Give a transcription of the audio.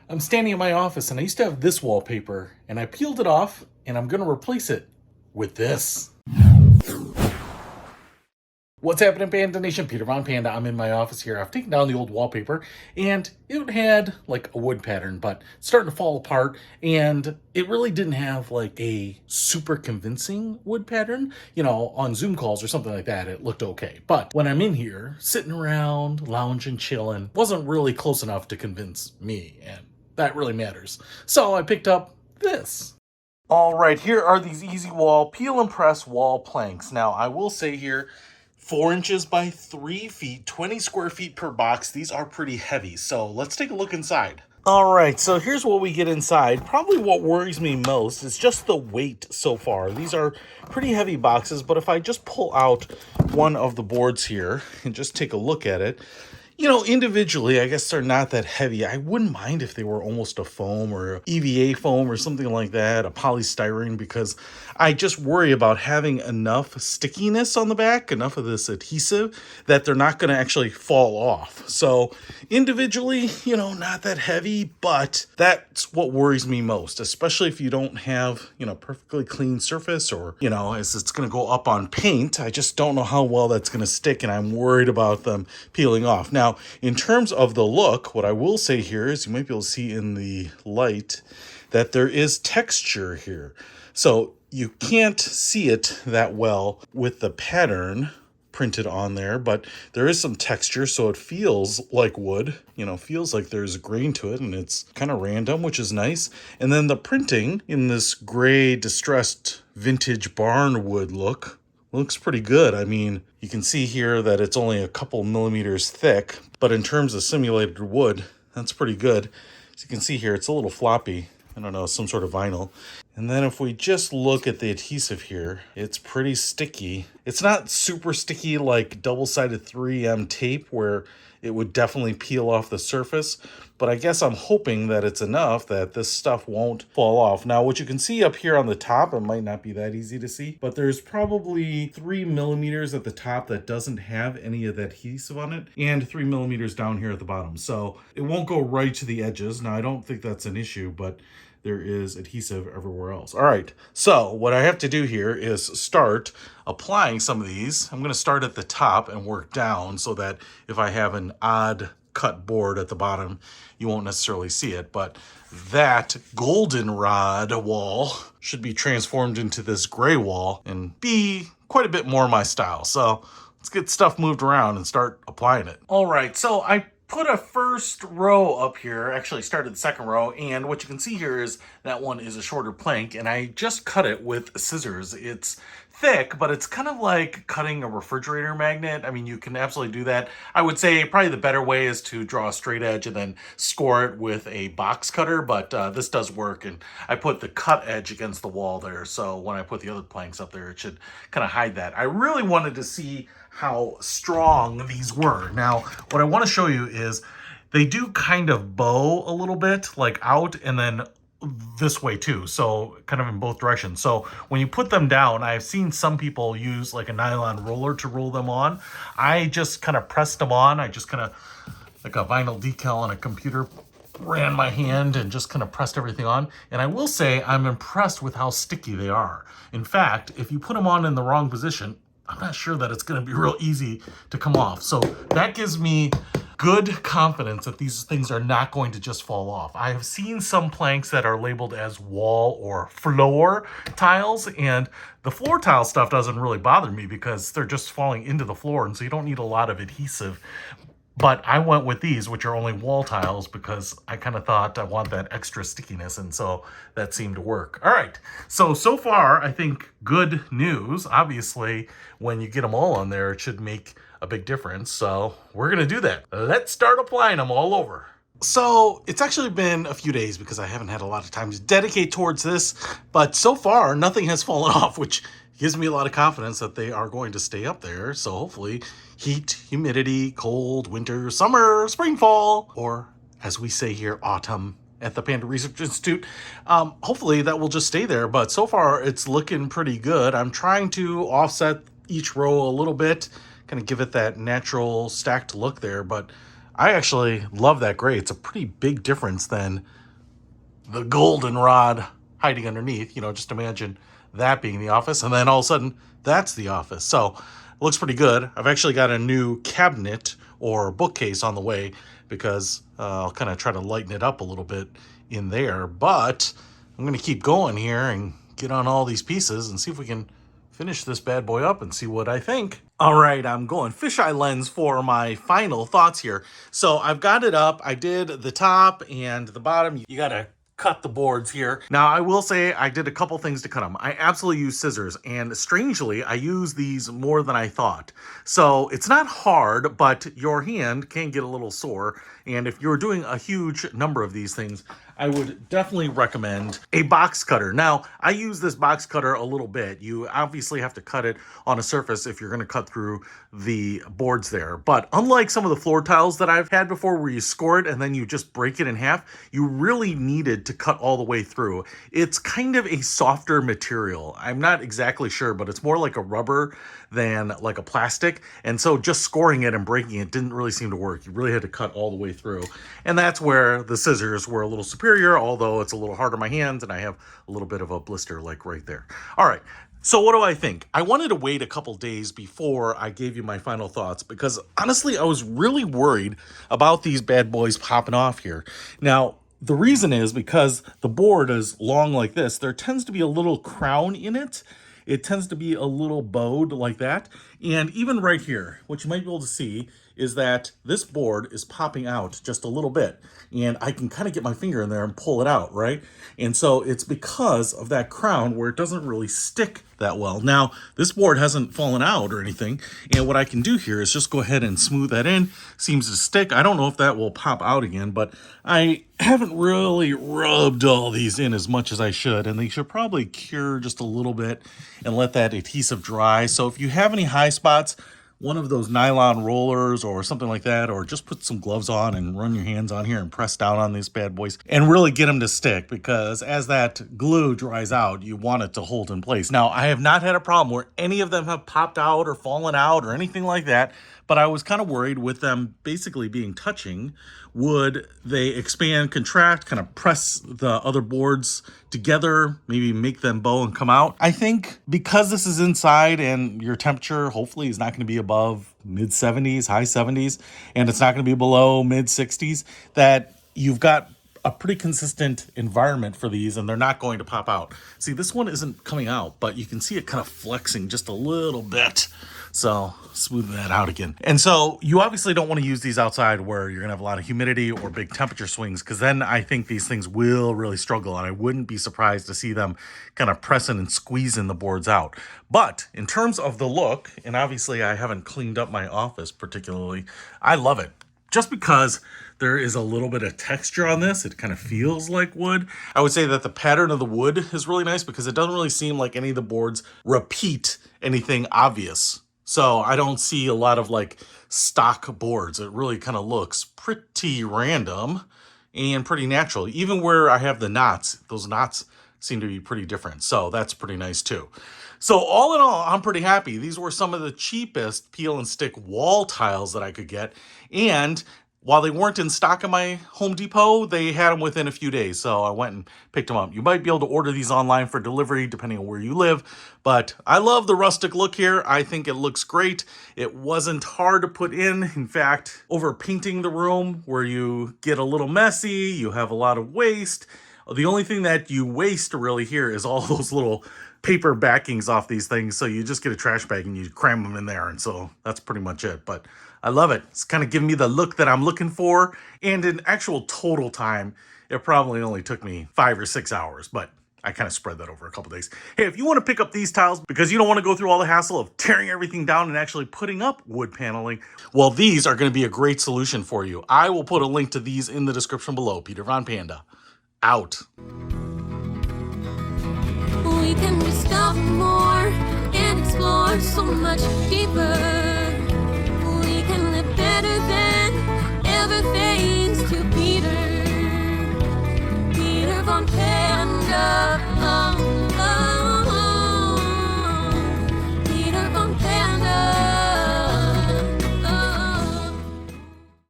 I'm standing in my office and I used to have this wallpaper and I peeled it off and I'm going to replace it with this. What's happening, Panda Nation? Peter Von Panda. I'm in my office here. I've taken down the old wallpaper and it had like a wood pattern, but it's starting to fall apart, and it really didn't have like a super convincing wood pattern. You know, on Zoom calls or something like that, it looked okay. But when I'm in here, sitting around, lounging, chilling, wasn't really close enough to convince me, and that really matters. So I picked up this. All right, here are these Easy Wall peel and press wall planks. Now, I will say here, 4 inches by 3 feet, 20 square feet per box. These are pretty heavy, so let's take a look inside. All right, so here's what we get inside. Probably what worries me most is just the weight so far. These are pretty heavy boxes, but if I just pull out one of the boards here and just take a look at it, you know, individually, I guess they're not that heavy. I wouldn't mind if they were almost a foam or EVA foam or something like that, a polystyrene, because I just worry about having enough stickiness on the back, enough of this adhesive, that they're not going to actually fall off. So individually, you know, not that heavy, but that's what worries me most, especially if you don't have, you know, perfectly clean surface, or, you know, as it's going to go up on paint. I just don't know how well that's going to stick, and I'm worried about them peeling off. Now, in terms of the look, what I will say here is you might be able to see in the light that there is texture here. So you can't see it that well with the pattern printed on there, but there is some texture, so it feels like wood, you know, feels like there's grain to it, and it's kind of random, which is nice. And then the printing in this gray distressed vintage barn wood look looks pretty good. I mean, you can see here that it's only a couple millimeters thick, but in terms of simulated wood, that's pretty good. As you can see here, it's a little floppy. I don't know, some sort of vinyl. And then if we just look at the adhesive here, it's pretty sticky. It's not super sticky like double-sided 3M tape where it would definitely peel off the surface, but I guess I'm hoping that it's enough that this stuff won't fall off. Now, what you can see up here on the top, it might not be that easy to see, but there's probably 3 millimeters at the top that doesn't have any of that adhesive on it, and 3 millimeters down here at the bottom. So it won't go right to the edges. Now, I don't think that's an issue, but there is adhesive everywhere else. All right, so what I have to do here is start applying some of these. I'm going to start at the top and work down so that if I have an odd cut board at the bottom, you won't necessarily see it. But that goldenrod wall should be transformed into this gray wall and be quite a bit more my style. So let's get stuff moved around and start applying it. All right, so I put a first row up here, actually started the second row, and what you can see here is that one is a shorter plank, and I just cut it with scissors. It's thick, but it's kind of like cutting a refrigerator magnet. I mean, you can absolutely do that. I would say probably the better way is to draw a straight edge and then score it with a box cutter, but this does work, and I put the cut edge against the wall there, so when I put the other planks up there, it should kind of hide that. I really wanted to see how strong these were. Now, what I want to show you is they do kind of bow a little bit, like out and then this way too, so kind of in both directions. So when you put them down, I've seen some people use like a nylon roller to roll them on. I just kind of pressed them on. I just kind of, like a vinyl decal on a computer, ran my hand and just kind of pressed everything on. And I will say I'm impressed with how sticky they are. In fact, if you put them on in the wrong position, I'm not sure that it's going to be real easy to come off. So that gives me good confidence that these things are not going to just fall off. I have seen some planks that are labeled as wall or floor tiles, and the floor tile stuff doesn't really bother me because they're just falling into the floor, and so you don't need a lot of adhesive. But I went with these, which are only wall tiles, because I kind of thought I want that extra stickiness, and so that seemed to work. All right, so far, I think good news. Obviously, when you get them all on there, it should make a big difference, so we're going to do that. Let's start applying them all over. So it's actually been a few days because I haven't had a lot of time to dedicate towards this, but so far, nothing has fallen off, which gives me a lot of confidence that they are going to stay up there. So hopefully heat, humidity, cold, winter, summer, spring, fall, or as we say here, autumn at the Panda Research Institute, hopefully that will just stay there. But so far it's looking pretty good. I'm trying to offset each row a little bit, kind of give it that natural stacked look there, but I actually love that gray. It's a pretty big difference than the goldenrod hiding underneath. Just imagine that being the office, and then all of a sudden, that's the office. So it looks pretty good. I've actually got a new cabinet or bookcase on the way because I'll kind of try to lighten it up a little bit in there. But I'm going to keep going here and get on all these pieces and see if we can finish this bad boy up and see what I think. All right, I'm going fisheye lens for my final thoughts here. So I've got it up. I did the top and the bottom. You got to cut the boards here. Now, I will say I did a couple things to cut them. I absolutely use scissors, and strangely, I use these more than I thought. So it's not hard, but your hand can get a little sore. And if you're doing a huge number of these things, I would definitely recommend a box cutter. Now, I use this box cutter a little bit. You obviously have to cut it on a surface if you're going to cut through the boards there. But unlike some of the floor tiles that I've had before where you score it and then you just break it in half, you really needed to cut all the way through. It's kind of a softer material. I'm not exactly sure, but it's more like a rubber than like a plastic. And so just scoring it and breaking it didn't really seem to work. You really had to cut all the way through. And that's where the scissors were a little superior, although it's a little hard on my hands and I have a little bit of a blister like right there. All right. So what do I think? I wanted to wait a couple days before I gave you my final thoughts because honestly, I was really worried about these bad boys popping off here. Now, the reason is because the board is long like this. There tends to be a little crown in it. It tends to be a little bowed like that. And even right here, what you might be able to see is that this board is popping out just a little bit. And I can kind of get my finger in there and pull it out, right? And so it's because of that crown where it doesn't really stick that well. Now, this board hasn't fallen out or anything. And what I can do here is just go ahead and smooth that in. Seems to stick. I don't know if that will pop out again, but I haven't really rubbed all these in as much as I should. And they should probably cure just a little bit and let that adhesive dry. So if you have any high spots, one of those nylon rollers or something like that, or just put some gloves on and run your hands on here and press down on these bad boys and really get them to stick, because as that glue dries out, you want it to hold in place. Now, I have not had a problem where any of them have popped out or fallen out or anything like that, but I was kind of worried with them basically being touching. Would they expand, contract, kind of press the other boards together, maybe make them bow and come out? I think because this is inside and your temperature hopefully is not going to be above mid 70s, high 70s, and it's not going to be below mid 60s, that you've got a pretty consistent environment for these and they're not going to pop out. See, this one isn't coming out, but you can see it kind of flexing just a little bit. So smooth that out again. And so you obviously don't want to use these outside where you're gonna have a lot of humidity or big temperature swings, because then I think these things will really struggle, and I wouldn't be surprised to see them kind of pressing and squeezing the boards out. But in terms of the look, and obviously I haven't cleaned up my office particularly, I love it. Just because there is a little bit of texture on this, it kind of feels like wood. I would say that the pattern of the wood is really nice because it doesn't really seem like any of the boards repeat anything obvious. So I don't see a lot of like stock boards. It really kind of looks pretty random and pretty natural. Even where I have the knots, those knots seem to be pretty different. So that's pretty nice too. So all in all, I'm pretty happy. These were some of the cheapest peel and stick wall tiles that I could get. And while they weren't in stock at my Home Depot, they had them within a few days. So I went and picked them up. You might be able to order these online for delivery depending on where you live. But I love the rustic look here. I think it looks great. It wasn't hard to put in. In fact, over painting the room where you get a little messy, you have a lot of waste. The only thing that you waste really here is all those little paper backings off these things. So you just get a trash bag and you cram them in there. And so that's pretty much it. But I love it. It's kind of giving me the look that I'm looking for. And in actual total time, it probably only took me 5 or 6 hours, but I kind of spread that over a couple days. Hey, if you want to pick up these tiles because you don't want to go through all the hassle of tearing everything down and actually putting up wood paneling, well, these are going to be a great solution for you. I will put a link to these in the description below. Peter Von Panda, out. We can discover more and explore so much deeper.